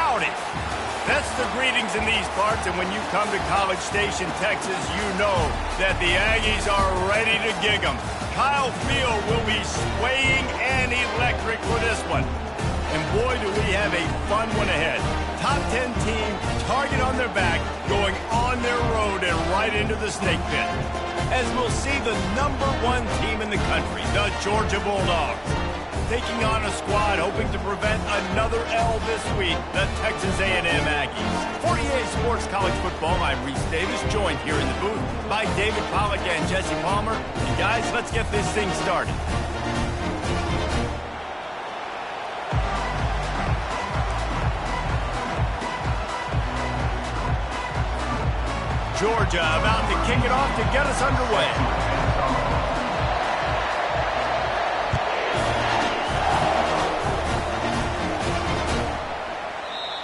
about it? That's the greetings in these parts, and when you come to College Station, Texas, you know that the Aggies are ready to gig 'em. Kyle Field will be swaying and electric for this one. And boy, do we have a fun one ahead. Top 10 team, target on their back, going on their road and right into the snake pit. As we'll see the #1 team in the country, the Georgia Bulldogs, taking on a squad hoping to prevent another L this week, the Texas A&M Aggies. For EA Sports College Football, I'm Reese Davis, joined here in the booth by David Pollack and Jesse Palmer. And guys, let's get this thing started. Georgia about to kick it off to get us underway.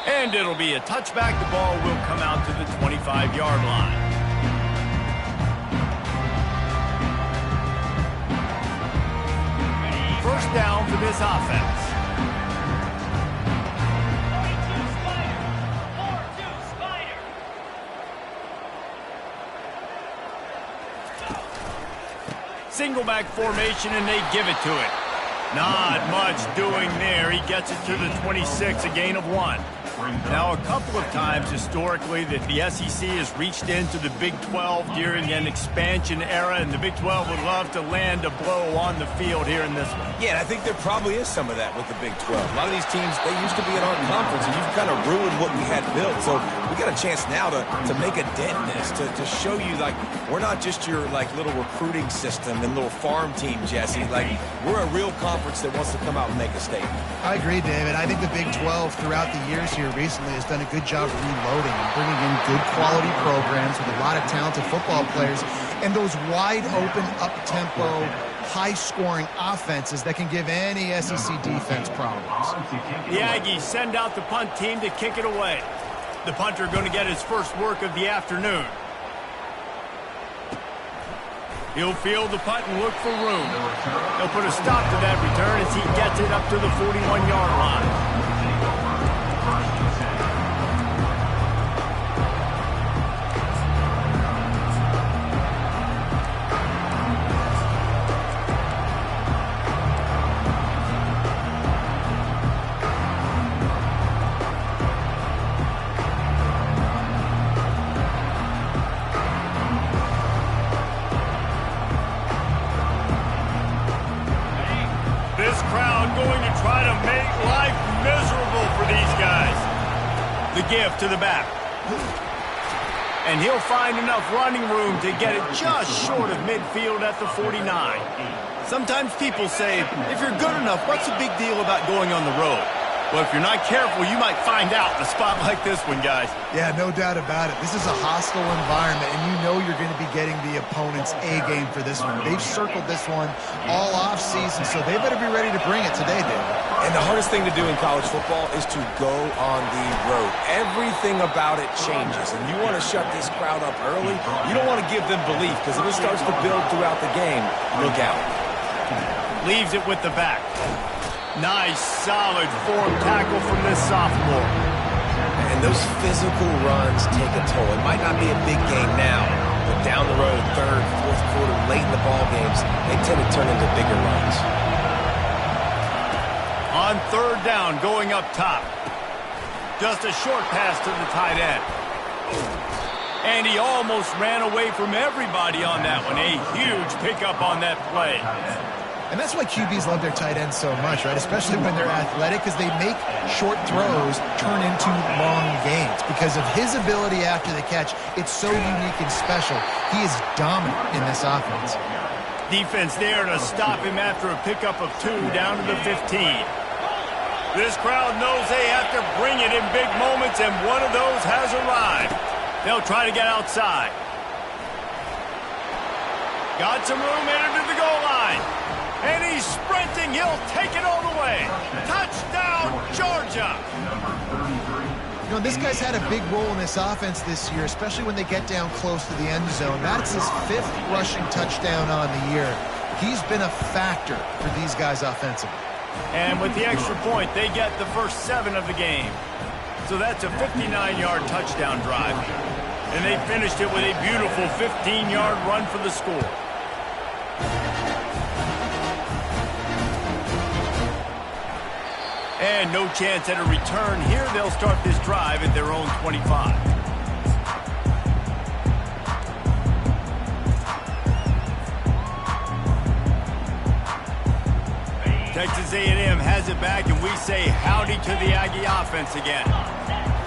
And it'll be a touchback. The ball will come out to the 25-yard line. First down for this offense. Single back formation, and they give it to it. Not much doing there. He gets it to the 26, a gain of 1. Now, a couple of times historically that the SEC has reached into the Big 12 during an expansion era, and the Big 12 would love to land a blow on the field here in this one. Yeah, and I think there probably is some of that with the Big 12. A lot of these teams, they used to be in our conference, and you've kind of ruined what we had built. So we got a chance now to make a dent in this, to show you, like, we're not just your, like, little recruiting system and little farm team, Jesse. Like, we're a real conference that wants to come out and make a statement. I agree, David. I think the Big 12 throughout the years here recently has done a good job reloading and bringing in good quality programs with a lot of talented football players and those wide open, up-tempo, high-scoring offenses that can give any SEC defense problems. The Aggies send out the punt team to kick it away. The punter going to get his first work of the afternoon. He'll field the punt and look for room. He'll put a stop to that return as he gets it up to the 41-yard line. Gift to the back. And he'll find enough running room to get it just short of midfield at the 49. Sometimes people say, if you're good enough, what's the big deal about going on the road? Well, if you're not careful, you might find out in a spot like this one, guys. Yeah, no doubt about it. This is a hostile environment, and you know you're going to be getting the opponent's A-game for this one. They've circled this one all off-season, so they better be ready to bring it today, David. And the hardest thing to do in college football is to go on the road. Everything about it changes, and you want to shut this crowd up early. You don't want to give them belief, because if it starts to build throughout the game, look out. Leaves it with the back. Nice, solid form tackle from this sophomore. And those physical runs take a toll. It might not be a big game now, but down the road, third, fourth quarter, late in the ball games, they tend to turn into bigger runs. On third down, going up top. Just a short pass to the tight end. And he almost ran away from everybody on that one. A huge pickup on that play. And that's why QBs love their tight ends so much, right? Especially when they're athletic, because they make short throws turn into long gains. Because of his ability after the catch, it's so unique and special. He is dominant in this offense. Defense there to stop him after a pickup of 2 down to the 15. This crowd knows they have to bring it in big moments, and one of those has arrived. They'll try to get outside. Got some room, entered to the goal line. And he's sprinting. He'll take it all the way. Touchdown, Georgia. You know, this guy's had a big role in this offense this year, especially when they get down close to the end zone. That's his 5th rushing touchdown on the year. He's been a factor for these guys offensively. And with the extra point, they get the first 7 of the game. So that's a 59-yard touchdown drive. And they finished it with a beautiful 15-yard run for the score. And no chance at a return here. They'll start this drive at their own 25. Texas A&M has it back, and we say howdy to the Aggie offense again.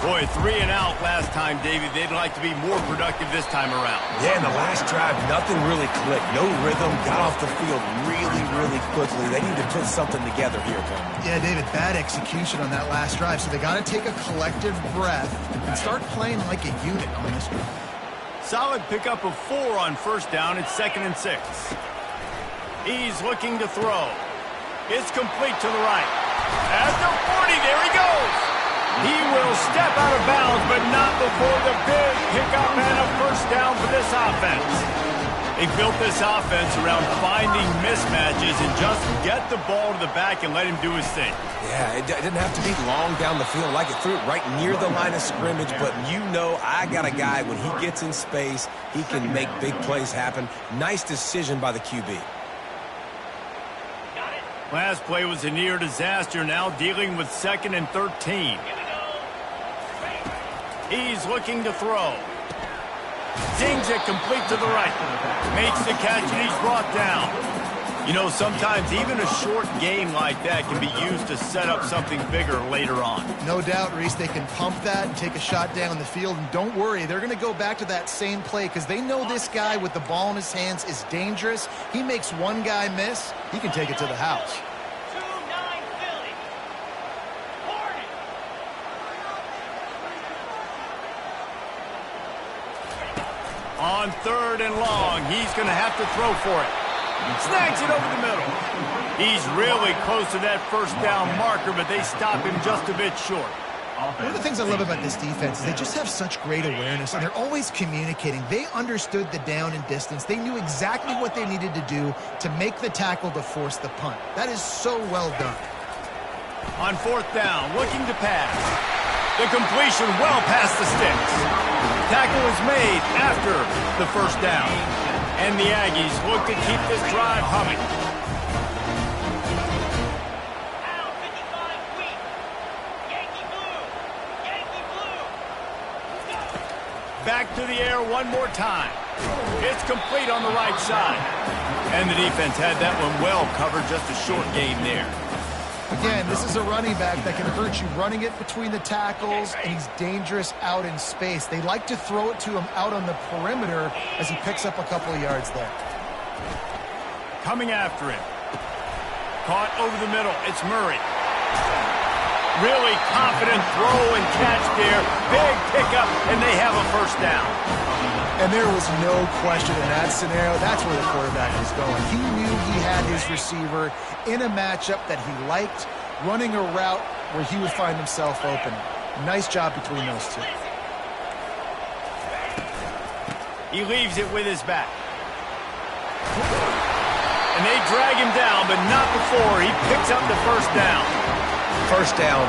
Boy, 3 and out last time, David. They'd like to be more productive this time around. Yeah, in the last drive, nothing really clicked. No rhythm, got off the field really, really quickly. They need to put something together here, Coleman. Yeah, David, bad execution on that last drive, so they got to take a collective breath and start playing like a unit on this one. Solid pickup of 4 on first down. It's 2nd and 6. He's looking to throw. It's complete to the right. At the 40, there he goes. He will step out of bounds, but not before the big pickup and a first down for this offense. They built this offense around finding mismatches and just get the ball to the back and let him do his thing. Yeah, it didn't have to be long down the field. Like it threw it right near the line of scrimmage, but you know I got a guy, when he gets in space, he can make big plays happen. Nice decision by the QB. Last play was a near disaster, now dealing with 2nd and 13. He's looking to throw. Dings it complete to the right. Makes the catch, and he's brought down. You know, sometimes even a short game like that can be used to set up something bigger later on. No doubt, Reese, they can pump that and take a shot down the field. And don't worry, they're going to go back to that same play because they know this guy with the ball in his hands is dangerous. He makes one guy miss, he can take it to the house. On 3rd and long, he's going to have to throw for it. Snags it over the middle. He's really close to that first down marker, but they stop him just a bit short. One of the things I love about this defense is they just have such great awareness, and they're always communicating. They understood the down and distance. They knew exactly what they needed to do to make the tackle to force the punt. That is so well done. On 4th down, looking to pass. The completion well past the sticks. Tackle is made after the first down. And the Aggies look to keep this drive humming. Back to the air one more time. It's complete on the right side. And the defense had that one well covered, just a short game there. Again, this is a running back that can hurt you running it between the tackles, and he's dangerous out in space. They like to throw it to him out on the perimeter as he picks up a couple of yards there. Coming after him. Caught over the middle. It's Murray. Really confident throw and catch there. Big pickup, and they have a first down. And there was no question in that scenario. That's where the quarterback was going. He knew he had his receiver in a matchup that he liked, running a route where he would find himself open. Nice job between those two. He leaves it with his back. And they drag him down, but not before he picks up the first down. First down,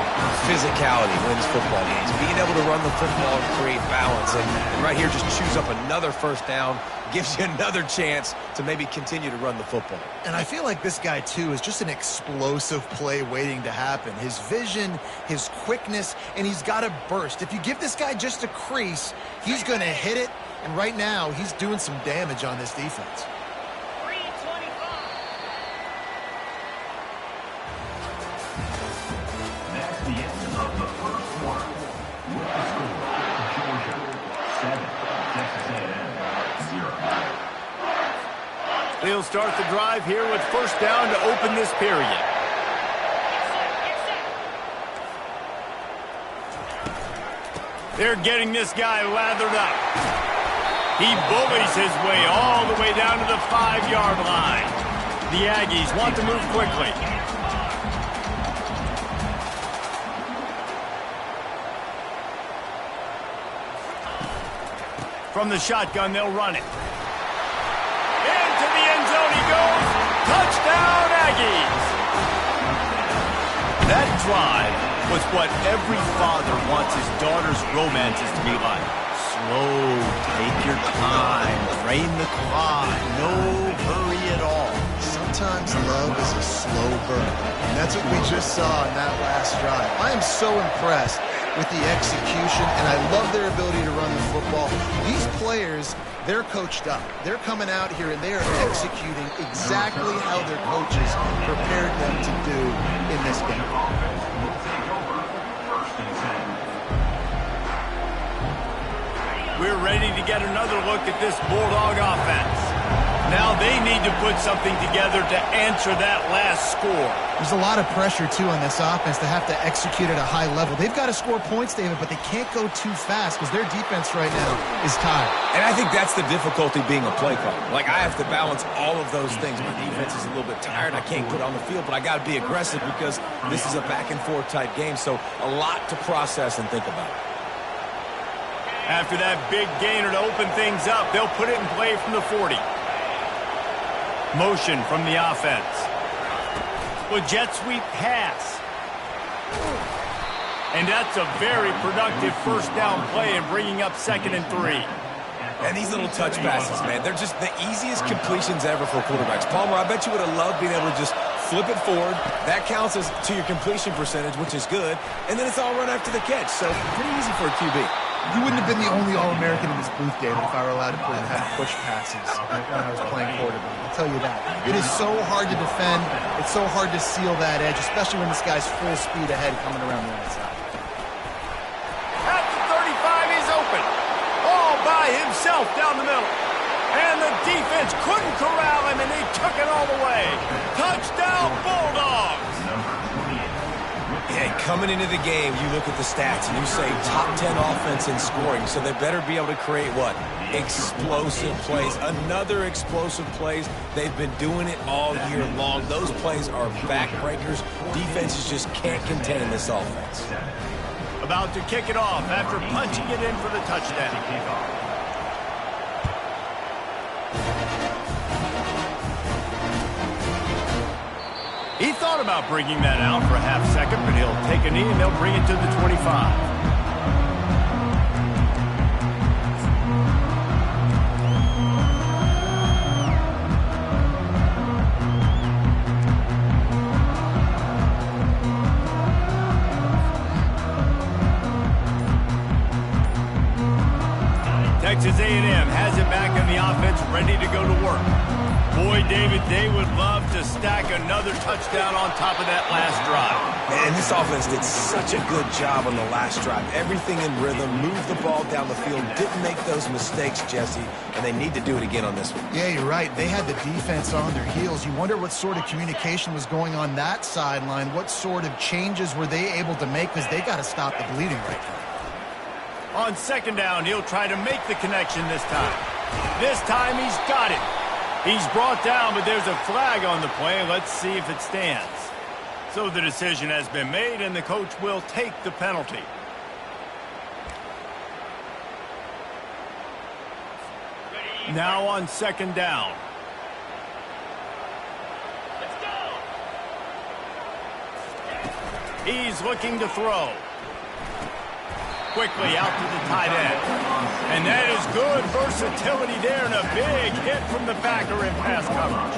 physicality wins football games. Being able to run the football and create balance. And right here, just choose up another first down, gives you another chance to maybe continue to run the football. And I feel like this guy, too, is just an explosive play waiting to happen. His vision, his quickness, and he's got a burst. If you give this guy just a crease, he's going to hit it. And right now, he's doing some damage on this defense. They'll start the drive here with first down to open this period. They're getting this guy lathered up. He bullies his way all the way down to the 5-yard line. The Aggies want to move quickly. From the shotgun, they'll run it. Into the end zone he goes. Touchdown, Aggies. That drive was what every father wants his daughter's romances to be like. Slow, take your time, drain the clock, no hurry at all. Sometimes love is a slow burn, and that's what we just saw in that last drive. I am so impressed with the execution, and I love their ability to run the football. These players, they're coached up. They're coming out here, and they are executing exactly how their coaches prepared them to do in this game. We're ready to get another look at this Bulldog offense. Now they need to put something together to answer that last score. There's a lot of pressure, too, on this offense to have to execute at a high level. They've got to score points, David, but they can't go too fast because their defense right now is tired. And I think that's the difficulty being a play caller. Like, I have to balance all of those things. My defense is a little bit tired. I can't put it on the field, but I got to be aggressive because this is a back-and-forth type game, so a lot to process and think about. After that big gainer to open things up, they'll put it in play from the 40. Motion from the offense. Well, jet sweep pass. And that's a very productive first down play in bringing up 2nd and 3. And these little touch passes, man, they're just the easiest completions ever for quarterbacks. Palmer, I bet you would have loved being able to just flip it forward. That counts as to your completion percentage, which is good. And then it's all run after the catch. So pretty easy for a QB. You wouldn't have been the only All-American in this booth, David, if I were allowed to have push passes when I was playing quarterback. I'll tell you that. It is so hard to defend. It's so hard to seal that edge, especially when this guy's full speed ahead coming around the outside. At the 35, he's open. All by himself down the middle. And the defense couldn't corral him, and he took it all the way. Touchdown, Bulldogs! Yeah, coming into the game, you look at the stats and you say top 10 offense in scoring, so they better be able to create what? Explosive plays. Another explosive plays. They've been doing it all year long. Those plays are backbreakers. Defenses just can't contain this offense. About to kick it off after punching it in for the touchdown. He thought about bringing that out for a half second, but he'll take a knee and they'll bring it to the 25. Texas A&M has it back in the offense, ready to go to work. Boy, David, they would love to stack another touchdown on top of that last drive. And this offense did such a good job on the last drive. Everything in rhythm, moved the ball down the field, didn't make those mistakes, Jesse, and they need to do it again on this one. Yeah, you're right. They had the defense on their heels. You wonder what sort of communication was going on that sideline. What sort of changes were they able to make, because they got to stop the bleeding right now. On 2nd down, he'll try to make the connection this time. This time, he's got it. He's brought down, but there's a flag on the play. Let's see if it stands. So the decision has been made, and the coach will take the penalty. Now on 2nd down. He's looking to throw. Quickly out to the tight end. And that is good versatility there, and a big hit from the backer in pass coverage.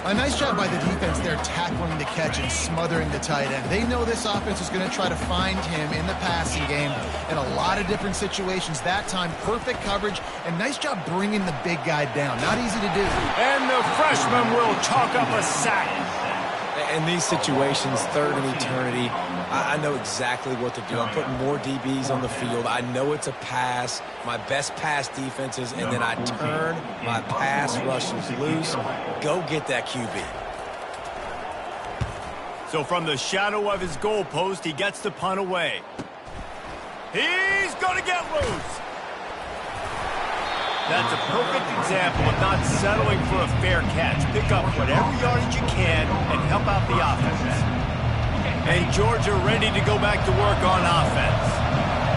A nice job by the defense there, tackling the catch and smothering the tight end. They know this offense is going to try to find him in the passing game in a lot of different situations. That time, perfect coverage, and nice job bringing the big guy down. Not easy to do. And the freshman will chalk up a sack. In these situations, 3rd and eternity, I know exactly what to do. I'm putting more DBs on the field. I know it's a pass, my best pass defenses, and then I turn my pass rushes loose. Go get that QB. So from the shadow of his goalpost, he gets the punt away. He's going to get loose. That's a perfect example of not settling for a fair catch. Pick up whatever yardage you can and help out the offense. And Georgia ready to go back to work on offense.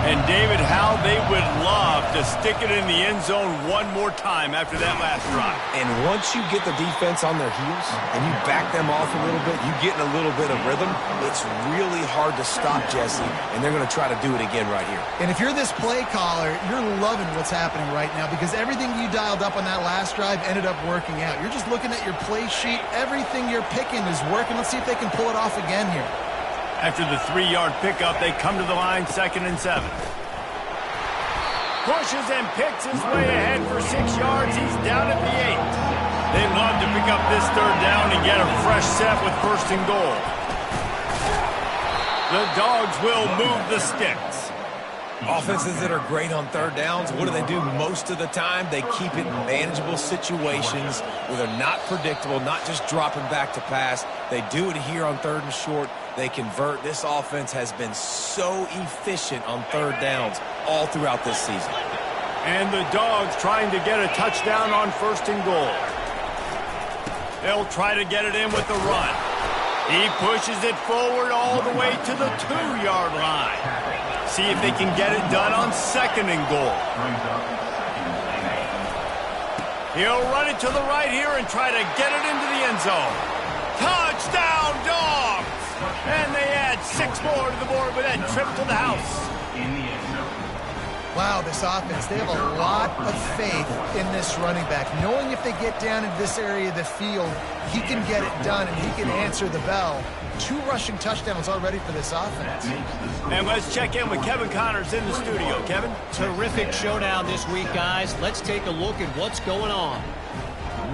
And, David, how they would love to stick it in the end zone one more time after that last drive. And once you get the defense on their heels and you back them off a little bit, you get in a little bit of rhythm, it's really hard to stop, Jesse, and they're going to try to do it again right here. And if you're this play caller, you're loving what's happening right now because everything you dialed up on that last drive ended up working out. You're just looking at your play sheet. Everything you're picking is working. Let's see if they can pull it off again here. After the 3-yard pickup, they come to the line, 2nd and 7. Pushes and picks his way ahead for 6 yards. He's down at the 8. They love to pick up this 3rd down and get a fresh set with 1st and goal. The Dogs will move the sticks. Offenses that are great on 3rd downs, what do? Most of the time, they keep it in manageable situations where they're not predictable, not just dropping back to pass. They do it here on 3rd and short. They convert. This offense has been so efficient on 3rd downs all throughout this season. And the Dogs trying to get a touchdown on 1st and goal. They'll try to get it in with the run. He pushes it forward all the way to the 2-yard line. See if they can get it done on 2nd and goal. He'll run it to the right here and try to get it into the end zone. Touchdown, Dogs! And they add 6 more to the board with that trip to the house. Wow, this offense, they have a lot of faith in this running back. Knowing if they get down into this area of the field, he can get it done and he can answer the bell. 2 rushing touchdowns already for this offense. And let's check in with Kevin Connors in the studio. Kevin? Terrific showdown this week, guys. Let's take a look at what's going on.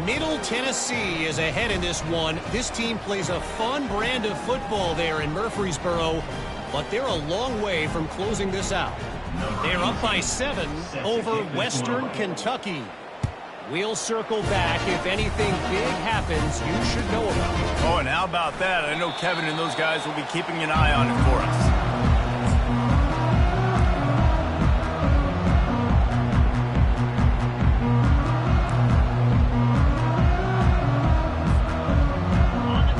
Middle Tennessee is ahead in this one. This team plays a fun brand of football there in Murfreesboro, but they're a long way from closing this out. They're up by 7 over Western Kentucky. We'll circle back. If anything big happens, you should know about it. Oh, and how about that? I know Kevin and those guys will be keeping an eye on it for us.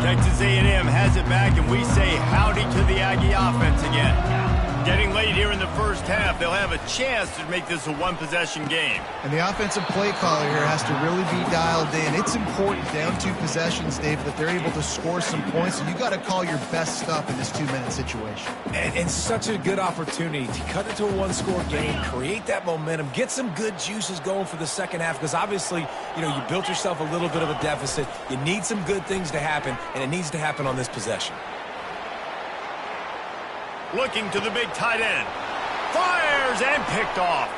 Texas A&M has it back, and we say howdy to the Aggie offense again. Getting late here in the first half, they'll have a chance to make this a one-possession game. And the offensive play caller here has to really be dialed in. It's important down 2 possessions, Dave, that they're able to score some points. So you got to call your best stuff in this 2-minute situation. And such a good opportunity to cut into a 1-score game, create that momentum, get some good juices going for the second half. Because obviously, you built yourself a little bit of a deficit. You need some good things to happen, and it needs to happen on this possession. Looking to the big tight end. Fires and picked off.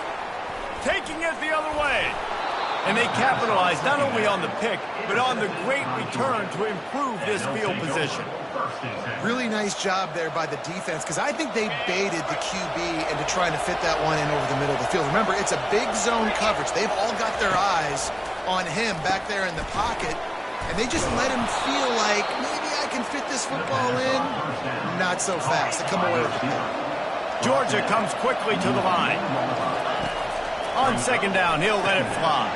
Taking it the other way. And they capitalize not only on the pick, but on the great return to improve this field position. Really nice job there by the defense because I think they baited the QB into trying to fit that one in over the middle of the field. Remember, it's a big zone coverage. They've all got their eyes on him back there in the pocket. And they just let him feel like, maybe I can fit this football in. Not so fast. They come away with the pick. Georgia comes quickly to the line. On 2nd down, he'll let it fly.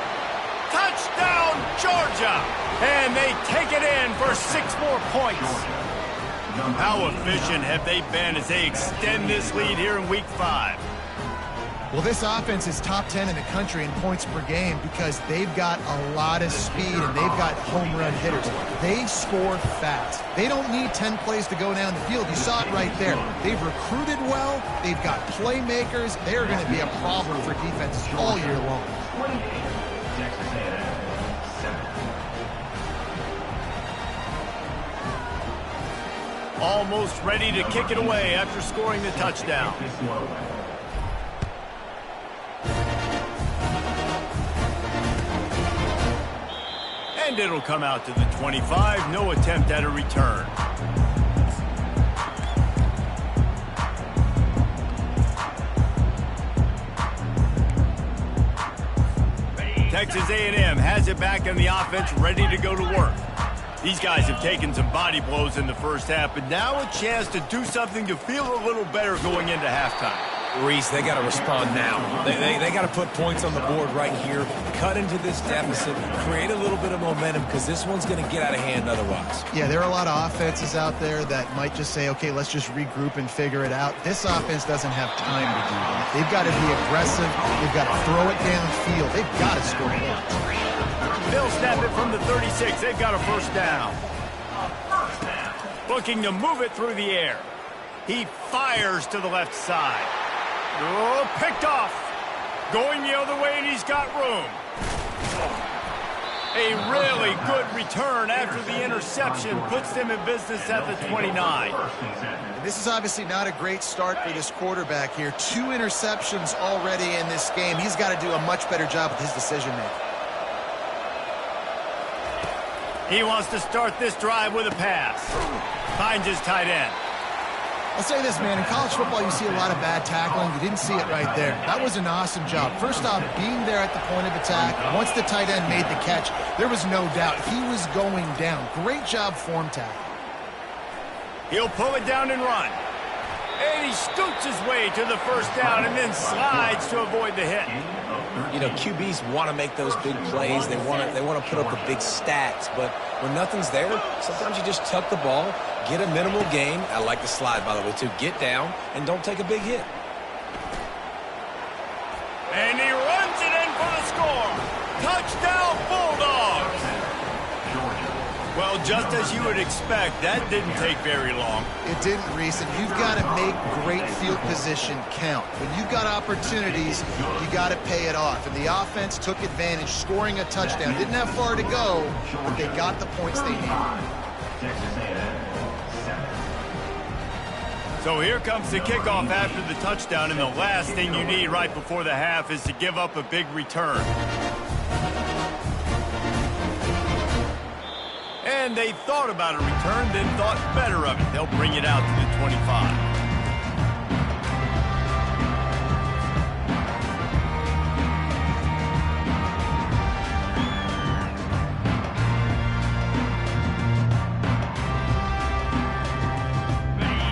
Touchdown, Georgia! And they take it in for 6 more points. How efficient have they been as they extend this lead here in Week 5? Well, this offense is top 10 in the country in points per game because they've got a lot of speed and they've got home run hitters. They score fast. They don't need 10 plays to go down the field. You saw it right there. They've recruited well. They've got playmakers. They're going to be a problem for defenses all year long. Almost ready to kick it away after scoring the touchdown. And it'll come out to the 25. No attempt at a return. Texas A&M has it back in the offense, ready to go to work. These guys have taken some body blows in the first half, but now a chance to do something to feel a little better going into halftime. Reese, they got to respond now. They got to put points on the board right here, cut into this deficit, create a little bit of momentum because this one's going to get out of hand otherwise. Yeah, there are a lot of offenses out there that might just say, okay, let's just regroup and figure it out. This offense doesn't have time to do that. They've got to be aggressive. They've got to throw it downfield. They've got to score points. They'll snap it from the 36. They've got a first down. Looking to move it through the air. He fires to the left side. Oh, picked off. Going the other way, and he's got room. A really good return after the interception puts them in business at the 29. This is obviously not a great start for this quarterback here. 2 interceptions already in this game. He's got to do a much better job with his decision-making. He wants to start this drive with a pass. Finds his tight end. I'll say this, man. In college football, you see a lot of bad tackling. You didn't see it right there. That was an awesome job. First off, being there at the point of attack. Once the tight end made the catch, there was no doubt he was going down. Great job form tackle. He'll pull it down and run. And he scoots his way to the first down and then slides to avoid the hit. You know, QBs want to make those big plays. They want to put up the big stats. But when nothing's there, sometimes you just tuck the ball, get a minimal gain. I like the slide, by the way, too. Get down and don't take a big hit. And he runs it in for the score. Touchdown, Bulldogs. Well, just as you would expect, that didn't take very long. It didn't, Reese, and you've got to make great field position count. When you've got opportunities, you got to pay it off. And the offense took advantage, scoring a touchdown. Didn't have far to go, but they got the points they needed. So here comes the kickoff after the touchdown, and the last thing you need right before the half is to give up a big return. And they thought about a return, then thought better of it. They'll bring it out to the 25.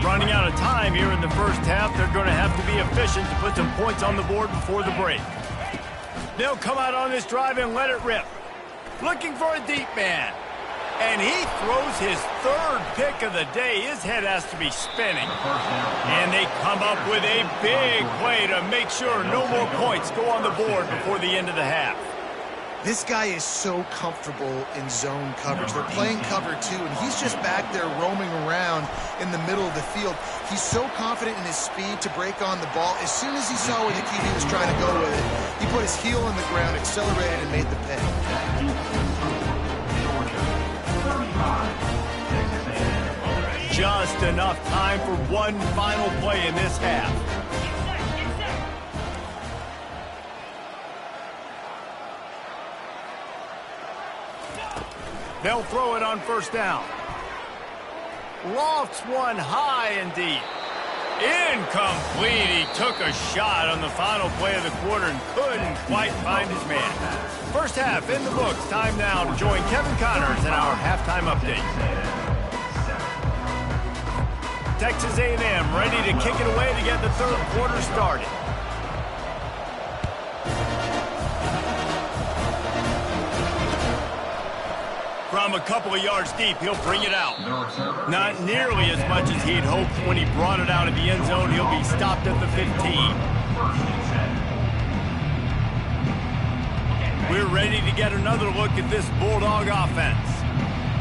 Running out of time here in the first half, they're going to have to be efficient to put some points on the board before the break. They'll come out on this drive and let it rip. Looking for a deep man. And he throws his 3rd pick of the day. His head has to be spinning. And they come up with a big play to make sure no more points go on the board before the end of the half. This guy is so comfortable in zone coverage. They're playing cover 2, and he's just back there roaming around in the middle of the field. He's so confident in his speed to break on the ball. As soon as he saw where the QB was trying to go with it, he put his heel on the ground, accelerated, and made the pick. Just enough time for one final play in this half. They'll throw it on first down. Lofts one high and deep. Incomplete. He took a shot on the final play of the quarter and couldn't quite find his man. First half in the books. Time now to join Kevin Connors in our halftime update. Texas A&M ready to kick it away to get the 3rd quarter started. From a couple of yards deep, he'll bring it out. Not nearly as much as he'd hoped when he brought it out of the end zone. He'll be stopped at the 15. We're ready to get another look at this Bulldog offense.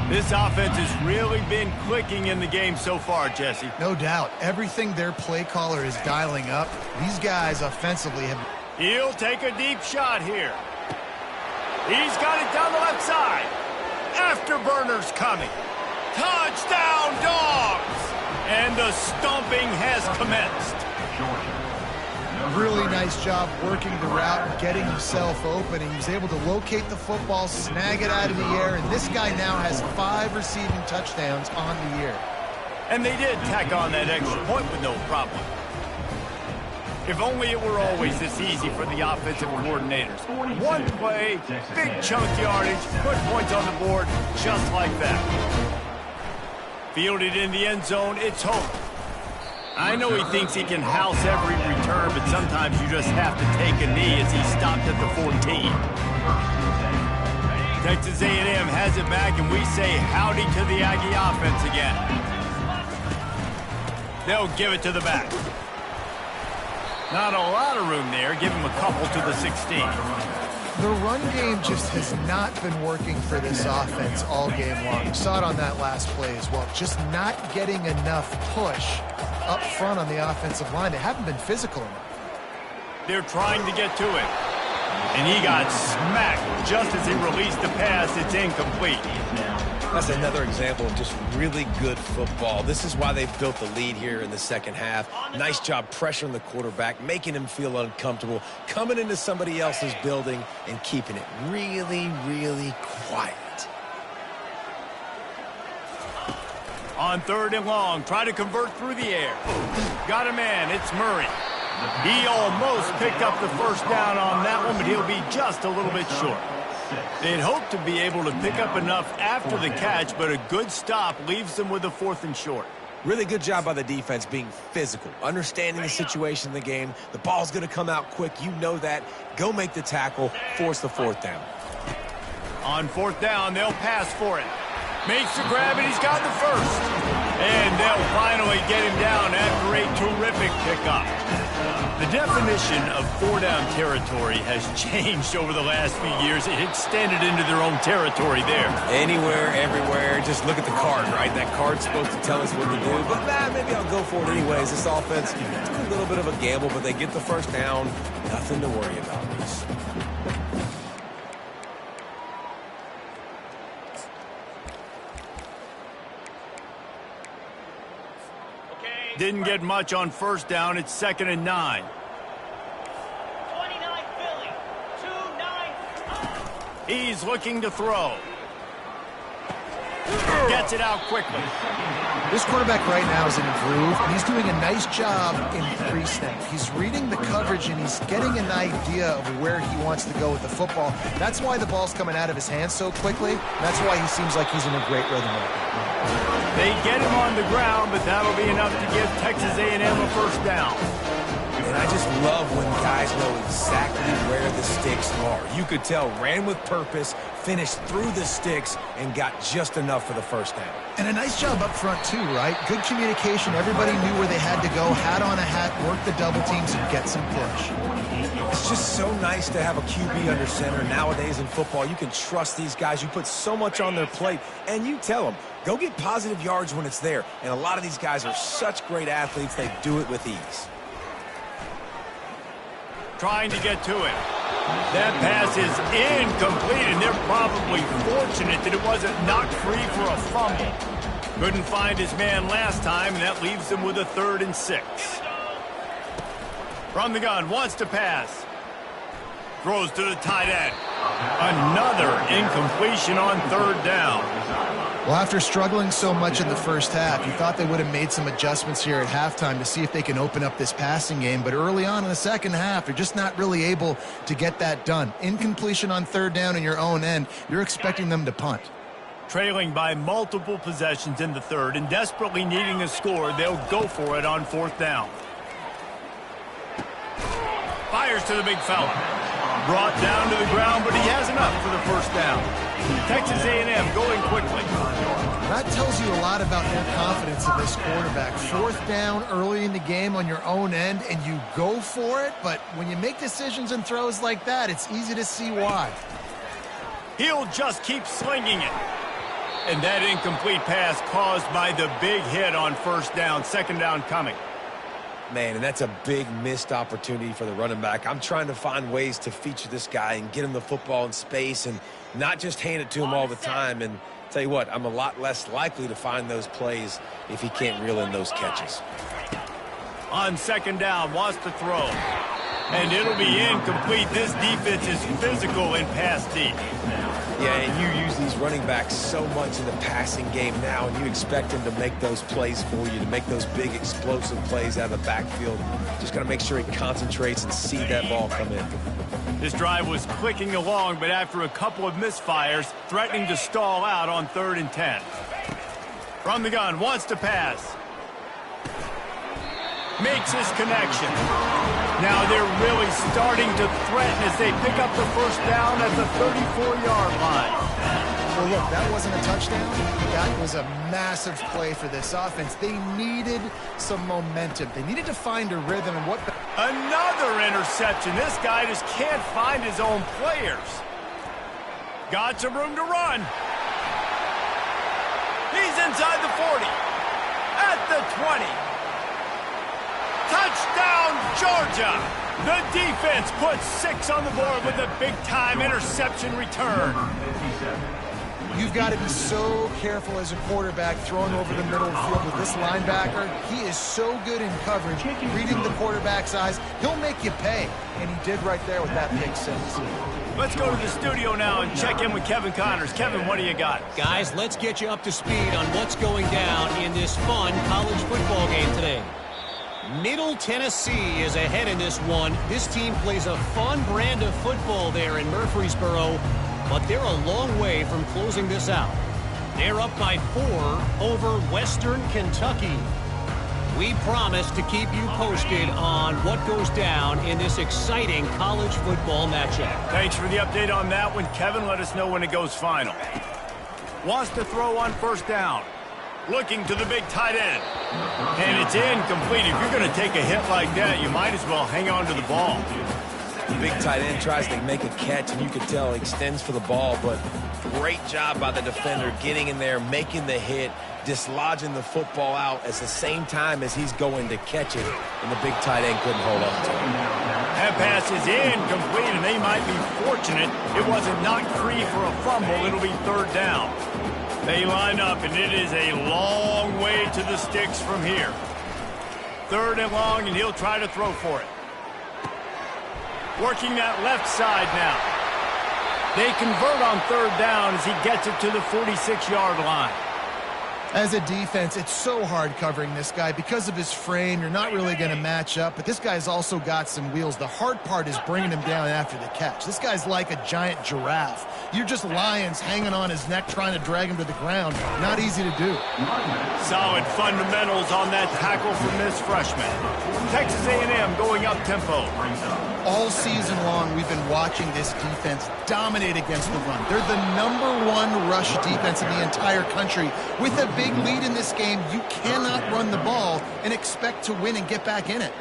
This offense has really been clicking in the game so far, Jesse. No doubt. Everything their play caller is dialing up, these guys offensively have... He'll take a deep shot here. He's got it down the left side. Afterburner's coming. Touchdown, Dogs! And the stomping has commenced. Really nice job working the route and getting himself open. He was able to locate the football, snag it out of the air, and this guy now has 5 receiving touchdowns on the year. And they did tack on that extra point with no problem. If only it were always this easy for the offensive coordinators. One play, big chunk yardage, put points on the board just like that. Fielded in the end zone, it's home. I know he thinks he can house every return, but sometimes you just have to take a knee as he stopped at the 14. Texas A&M has it back, and we say howdy to the Aggie offense again. They'll give it to the back. Not a lot of room there. Give him a couple to the 16. The run game just has not been working for this offense all game long. You saw it on that last play as well. Just not getting enough push up front on the offensive line. They haven't been physical enough. They're trying to get to it. And he got smacked just as he released the pass. It's incomplete. That's another example of just really good football. This is why they've built the lead here in the second half. Nice job pressuring the quarterback, making him feel uncomfortable, coming into somebody else's building and keeping it really, really quiet. On 3rd and long, try to convert through the air. Got a man, it's Murray. He almost picked up the first down on that one, but he'll be just a little bit short. They'd hope to be able to pick up enough after the catch, but a good stop leaves them with a 4th and short. Really good job by the defense being physical, understanding the situation in the game. The ball's going to come out quick. You know that. Go make the tackle, force the 4th down. On 4th down, they'll pass for it. Makes the grab, and he's got the first. And they'll finally get him down after a terrific pickup. The definition of 4-down territory has changed over the last few years. It extended into their own territory there. Anywhere, everywhere. Just look at the card, right? That card's supposed to tell us what to do. But maybe I'll go for it anyways. This offense, it's a little bit of a gamble, but they get the first down. Nothing to worry about, Reese. Didn't get much on 1st down. It's 2nd and 9. 29 Philly. 2-9. He's looking to throw. Gets it out quickly. This quarterback right now is in a groove, and he's doing a nice job in pre-snap. He's reading the coverage, and he's getting an idea of where he wants to go with the football. That's why the ball's coming out of his hands so quickly. That's why he seems like he's in a great rhythm right now. They get him on the ground, but that'll be enough to give Texas A&M a 1st down. And I just love when guys know exactly where the sticks are. You could tell, ran with purpose, finished through the sticks, and got just enough for the 1st down. And a nice job up front, too, right? Good communication. Everybody knew where they had to go, hat on a hat, work the double teams, and get some push. It's just so nice to have a QB under center. Nowadays in football, you can trust these guys. You put so much on their plate, and you tell them, go get positive yards when it's there. And a lot of these guys are such great athletes, they do it with ease. Trying to get to it. That pass is incomplete, and they're probably fortunate that it wasn't knocked free for a fumble. Couldn't find his man last time, and that leaves them with a 3rd and 6. From the gun, wants to pass. Throws to the tight end. Another incompletion on 3rd down. Well, after struggling so much in the first half, you thought they would have made some adjustments here at halftime to see if they can open up this passing game. But early on in the second half, they're just not really able to get that done. Incompletion on 3rd down in your own end, you're expecting them to punt. Trailing by multiple possessions in the 3rd and desperately needing a score, they'll go for it on 4th down. Fires to the big fella. Brought down to the ground, but he has enough for the 1st down. Texas A&M going quickly. That tells you a lot about their confidence in this quarterback. 4th down early in the game on your own end, and you go for it, but when you make decisions and throws like that, it's easy to see why. He'll just keep slinging it. And that incomplete pass caused by the big hit on 1st down, 2nd down coming. Man, and that's a big missed opportunity for the running back. I'm trying to find ways to feature this guy and get him the football in space and not just hand it to him all the time. And tell you what, I'm a lot less likely to find those plays if he can't reel in those catches. On 2nd down, wants to throw. And it'll be incomplete. This defense is physical and pass deep. Yeah, and you use these running backs so much in the passing game now, and you expect them to make those plays for you, to make those big explosive plays out of the backfield. Just got to make sure he concentrates and see that ball come in. This drive was clicking along, but after a couple of misfires, threatening to stall out on 3rd and 10. From the gun, wants to pass. makes his connection. Now they're really starting to threaten as they pick up the first down at the 34-yard line. Well, look, that wasn't a touchdown. That was a massive play for this offense. They needed some momentum. They needed to find a rhythm. And what? Another interception. This guy just can't find his own players. Got some room to run. He's inside the 40. At the 20. Touchdown, Georgia. The defense puts 6 on the board with a big-time interception return. You've got to be so careful as a quarterback throwing over the middle of the field with this linebacker. He is so good in coverage, reading the quarterback's eyes. He'll make you pay, and he did right there with that pick six. Let's go to the studio now and check in with Kevin Connors. Kevin, what do you got? Guys, let's get you up to speed on what's going down in this fun college football game today. Middle Tennessee is ahead in this one. This team plays a fun brand of football there in Murfreesboro, but they're a long way from closing this out. They're up by 4 over Western Kentucky. We promise to keep you posted on what goes down in this exciting college football matchup. Thanks for the update on that one, Kevin. Let us know when it goes final. Wants to throw on first down. Looking to the big tight end. And it's incomplete. If you're going to take a hit like that, you might as well hang on to the ball. The big tight end tries to make a catch, and you can tell he extends for the ball, but great job by the defender getting in there, making the hit, dislodging the football out at the same time as he's going to catch it, and the big tight end couldn't hold on to it. That pass is incomplete, and they might be fortunate it wasn't knocked free for a fumble. It'll be third down. They line up, and it is a long way to the sticks from here. Third and long, and he'll try to throw for it. Working that left side now. They convert on third down as he gets it to the 46-yard line. As a defense, it's so hard covering this guy. Because of his frame, you're not really going to match up, but this guy's also got some wheels. The hard part is bringing him down after the catch. This guy's like a giant giraffe. You're just lions hanging on his neck trying to drag him to the ground. Not easy to do. Solid fundamentals on that tackle from this freshman. Texas A&M going up tempo. All season long, we've been watching this defense dominate against the run. They're the #1 rush defense in the entire country. With a big lead in this game, you cannot run the ball and expect to win and get back in it.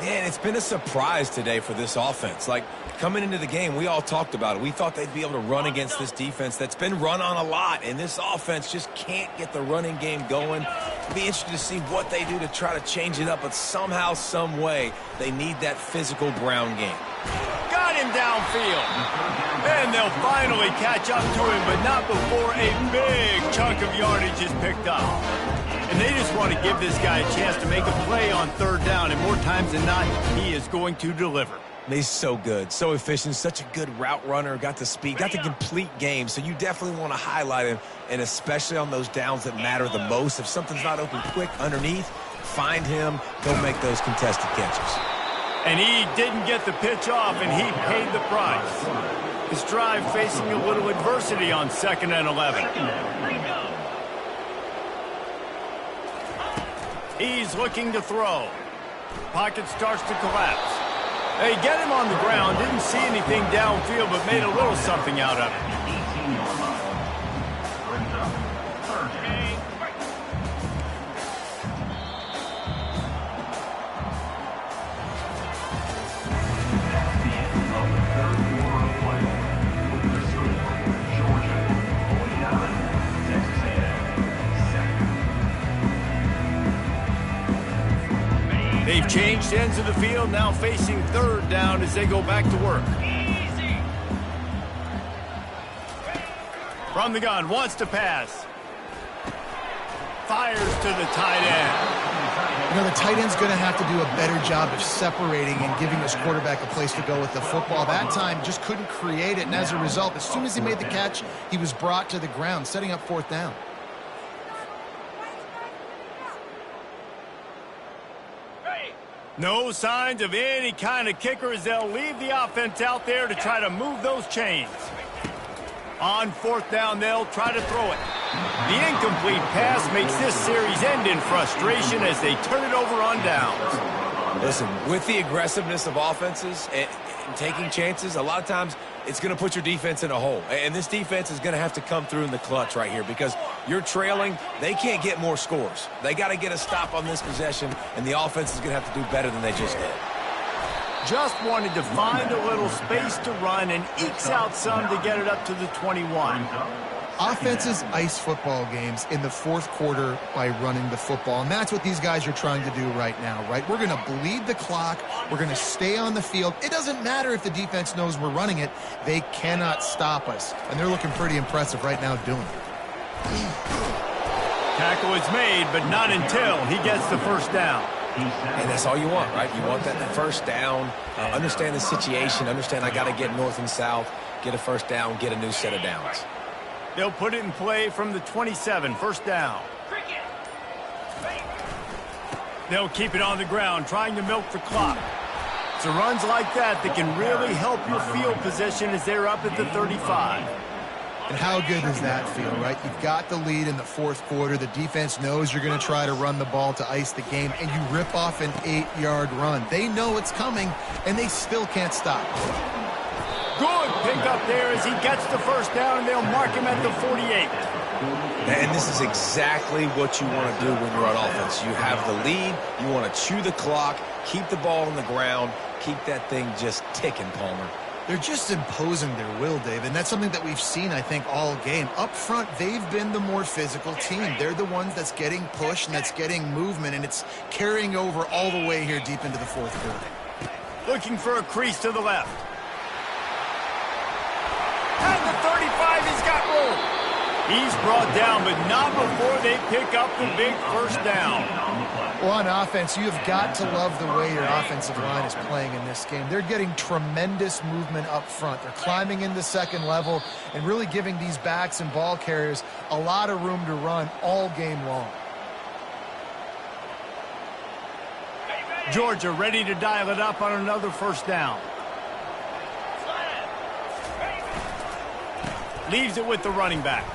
Yeah, it's been a surprise today for this offense. Like, coming into the game, we all talked about it. We thought they'd be able to run against this defense that's been run on a lot, and this offense just can't get the running game going. It'll be interesting to see what they do to try to change it up, but somehow, some way, they need that physical ground game. Got him downfield. And they'll finally catch up to him, but not before a big chunk of yardage is picked up. And they just want to give this guy a chance to make a play on third down, and more times than not, he is going to deliver. He's so good, so efficient, such a good route runner, got the speed, got the complete game, so you definitely want to highlight him, and especially on those downs that matter the most. If something's not open quick underneath, find him, go make those contested catches. And he didn't get the pitch off, and he paid the price. His drive facing a little adversity on 2nd and 11. He's looking to throw. Pocket starts to collapse. They get him on the ground, didn't see anything downfield, but made a little something out of it. They've changed ends of the field, now facing third down as they go back to work. From the gun, wants to pass. Fires to the tight end. You know, the tight end's going to have to do a better job of separating and giving his quarterback a place to go with the football. That time just couldn't create it, and as a result, as soon as he made the catch, he was brought to the ground, setting up fourth down. No signs of any kind of kicker as they'll leave the offense out there to try to move those chains. On fourth down, they'll try to throw it. The incomplete pass makes this series end in frustration as they turn it over on downs. Listen, with the aggressiveness of offenses and taking chances, a lot of times it's going to put your defense in a hole. And this defense is going to have to come through in the clutch right here because you're trailing. They can't get more scores. They got to get a stop on this possession, and the offense is going to have to do better than they just did. Just wanted to find a little space to run and ekes out some to get it up to the 21. Offenses ice football games in the fourth quarter by running the football, and that's what these guys are trying to do right now, right? We're going to bleed the clock. We're going to stay on the field. It doesn't matter if the defense knows we're running it. They cannot stop us, and they're looking pretty impressive right now doing it. Tackle is made, but not until he gets the first down. And that's all you want, right? You want that first down, understand the situation, understand I got to get north and south, get a first down, get a new set of downs. They'll put it in play from the 27, first down. They'll keep it on the ground, trying to milk the clock. It's runs like that that can really help your field position as they're up at the 35. And how good does that feel, right? You've got the lead in the fourth quarter. The defense knows you're going to try to run the ball to ice the game, and you rip off an 8-yard run. They know it's coming, and they still can't stop. Good pick up there as he gets the first down, and they'll mark him at the 48. And this is exactly what you want to do when you're on offense. You have the lead. You want to chew the clock, keep the ball on the ground, keep that thing just ticking, Palmer. They're just imposing their will, Dave, and that's something that we've seen, I think, all game. Up front, they've been the more physical team. They're the ones that's getting pushed and that's getting movement, and it's carrying over all the way here deep into the fourth quarter. Looking for a crease to the left. At the 35, he's got room. He's brought down, but not before they pick up the big first down. Well, on offense, you have got to love the way your offensive line is playing in this game. They're getting tremendous movement up front. They're climbing into second level and really giving these backs and ball carriers a lot of room to run all game long. Georgia ready to dial it up on another first down. Leaves it with the running back.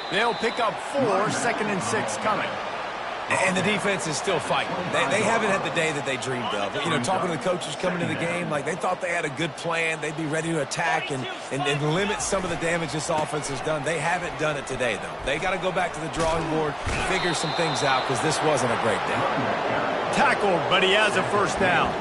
They'll pick up 4, second and 6 coming. And the defense is still fighting. They haven't had the day that they dreamed of. You know, talking to the coaches coming to the game, like they thought they had a good plan. They'd be ready to attack and limit some of the damage this offense has done. They haven't done it today, though. They got to go back to the drawing board, figure some things out, because this wasn't a great day. Tackled, but he has a first down.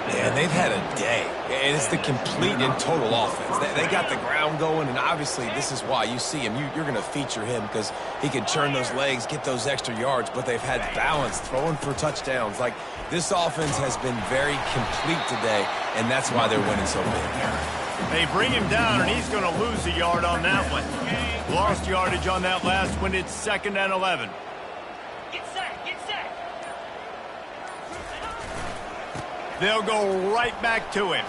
Yeah, they've had a day. And it's the complete and total offense. They got the ground going, and obviously this is why you see him. You're going to feature him because he can churn those legs, get those extra yards, but they've had balance, throwing for touchdowns. Like, this offense has been very complete today, and that's why they're winning so big. They bring him down, and he's going to lose a yard on that one. Lost yardage on that last one. It's 2nd and 11. They'll go right back to him.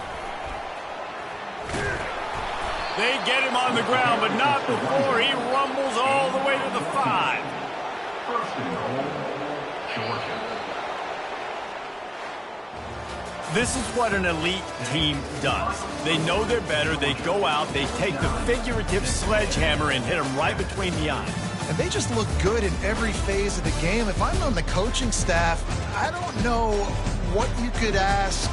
They get him on the ground, but not before he rumbles all the way to the 5. This is what an elite team does. They know they're better. They go out. They take the figurative sledgehammer and hit them right between the eyes. And they just look good in every phase of the game. If I'm on the coaching staff, I don't know what you could ask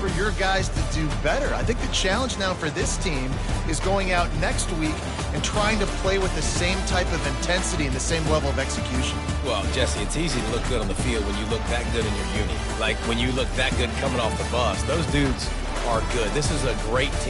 for your guys to do better. I think the challenge now for this team is going out next week and trying to play with the same type of intensity and the same level of execution. Well, Jesse, it's easy to look good on the field when you look that good in your uni. Like when you look that good coming off the bus. Those dudes are good. This is a great team.